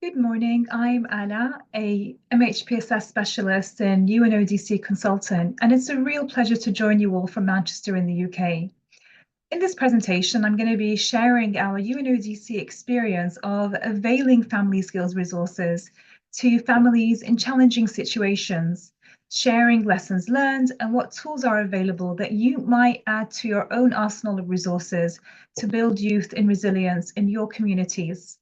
Good morning. I'm Aala, a MHPSS specialist and UNODC consultant, and it's a real pleasure to join you all from Manchester in the UK. In this presentation, I'm going to be sharing our UNODC experience of availing family skills resources to families in challenging situations, sharing lessons learned and what tools are available that you might add to your own arsenal of resources to build youth in resilience in your communities.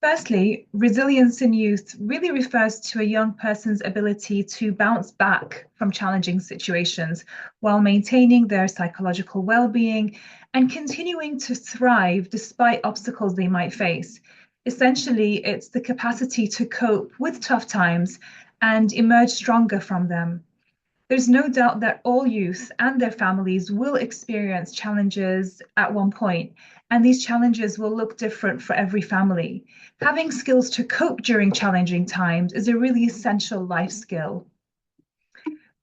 Firstly, resilience in youth really refers to a young person's ability to bounce back from challenging situations while maintaining their psychological well-being and continuing to thrive despite obstacles they might face. Essentially, it's the capacity to cope with tough times and emerge stronger from them. There's no doubt that all youth and their families will experience challenges at one point, and these challenges will look different for every family. Having skills to cope during challenging times is a really essential life skill.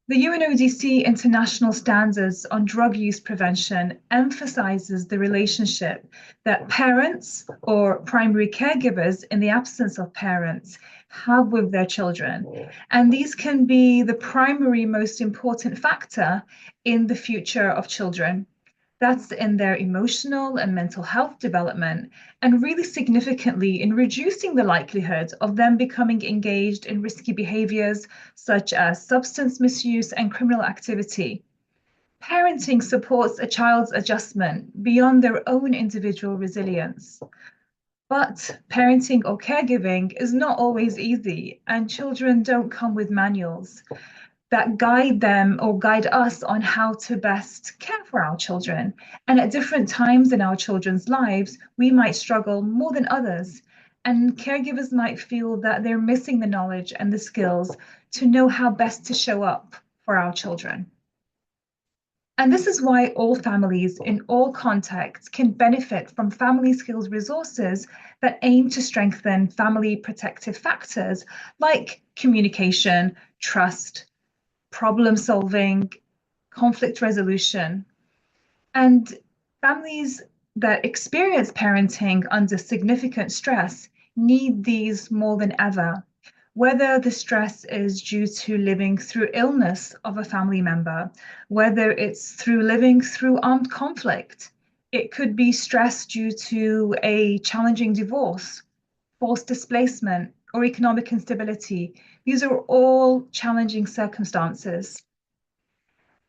The UNODC International Standards on Drug Use Prevention emphasizes the relationship that parents or primary caregivers in the absence of parents have with their children. And these can be the primary most important factor in the future of children. That's in their emotional and mental health development, and really significantly in reducing the likelihood of them becoming engaged in risky behaviors such as substance misuse and criminal activity. Parenting supports a child's adjustment beyond their own individual resilience. But parenting or caregiving is not always easy, and children don't come with manuals that guide them or guide us on how to best care for our children. And at different times in our children's lives, we might struggle more than others. And caregivers might feel that they're missing the knowledge and the skills to know how best to show up for our children. And this is why all families in all contexts can benefit from family skills resources that aim to strengthen family protective factors like communication, trust, problem solving, conflict resolution. And families that experience parenting under significant stress need these more than ever. Whether the stress is due to living through illness of a family member, whether it's through living through armed conflict, it could be stress due to a challenging divorce, forced displacement, or economic instability. These are all challenging circumstances.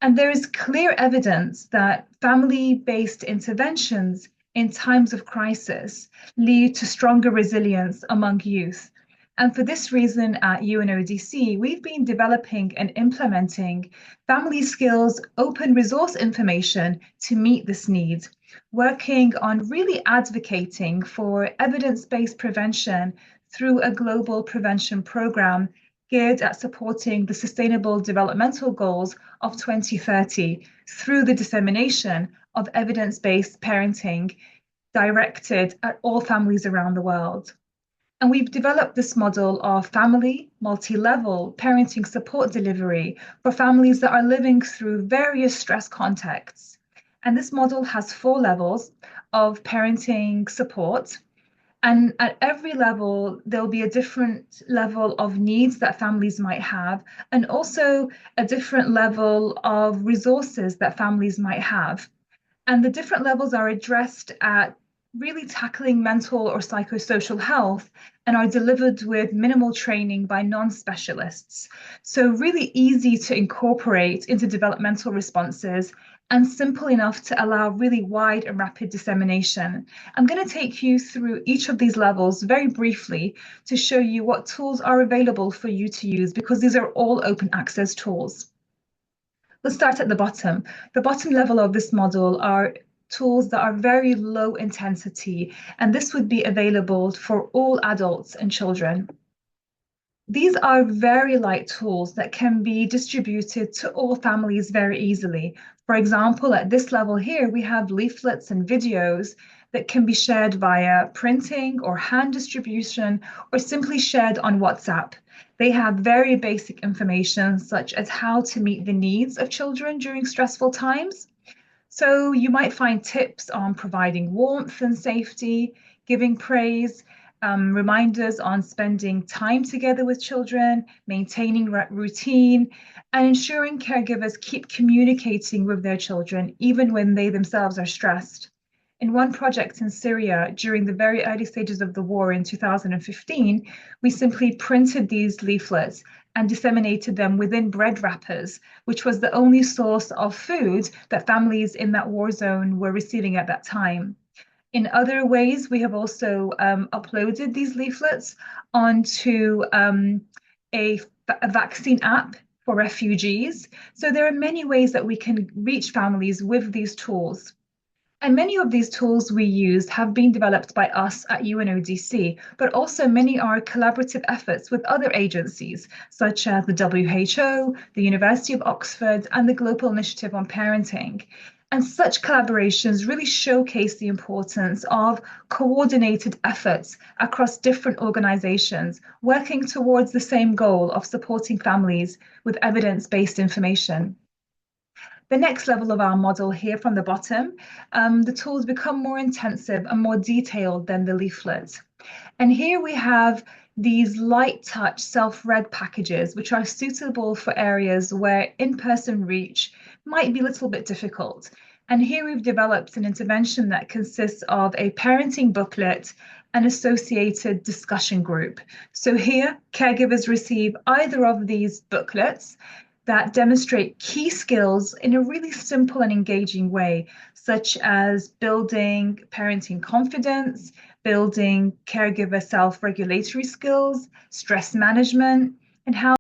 And there is clear evidence that family-based interventions in times of crisis lead to stronger resilience among youth. And for this reason at UNODC, we've been developing and implementing family skills open resource information to meet this need, working on really advocating for evidence-based prevention through a global prevention program geared at supporting the Sustainable Developmental Goals of 2030 through the dissemination of evidence-based parenting directed at all families around the world. And we've developed this model of family, multi-level parenting support delivery for families that are living through various stress contexts. And this model has 4 levels of parenting support. And at every level, there'll be a different level of needs that families might have, and also a different level of resources that families might have. And the different levels are addressed at really tackling mental or psychosocial health and are delivered with minimal training by non-specialists. So really easy to incorporate into developmental responses and simple enough to allow really wide and rapid dissemination. I'm going to take you through each of these levels very briefly to show you what tools are available for you to use, because these are all open access tools. Let's start at the bottom. The bottom level of this model are tools that are very low intensity, and this would be available for all adults and children. These are very light tools that can be distributed to all families very easily. For example, at this level here, we have leaflets and videos that can be shared via printing or hand distribution, or simply shared on WhatsApp. They have very basic information, such as how to meet the needs of children during stressful times. So you might find tips on providing warmth and safety, giving praise, reminders on spending time together with children, maintaining routine, and ensuring caregivers keep communicating with their children even when they themselves are stressed. In one project in Syria during the very early stages of the war in 2015, we simply printed these leaflets and disseminated them within bread wrappers, which was the only source of food that families in that war zone were receiving at that time. In other ways, we have also uploaded these leaflets onto a, a vaccine app for refugees. So there are many ways that we can reach families with these tools. And many of these tools we use have been developed by us at UNODC, but also many are collaborative efforts with other agencies, such as the WHO, the University of Oxford, and the Global Initiative on Parenting. And such collaborations really showcase the importance of coordinated efforts across different organizations working towards the same goal of supporting families with evidence-based information. The next level of our model here from the bottom, the tools become more intensive and more detailed than the leaflet. And here we have these light touch self-read packages, which are suitable for areas where in-person reach might be a little bit difficult. And here we've developed an intervention that consists of a parenting booklet and associated discussion group. So here, caregivers receive either of these booklets that demonstrate key skills in a really simple and engaging way, such as building parenting confidence, building caregiver self-regulatory skills, stress management, and how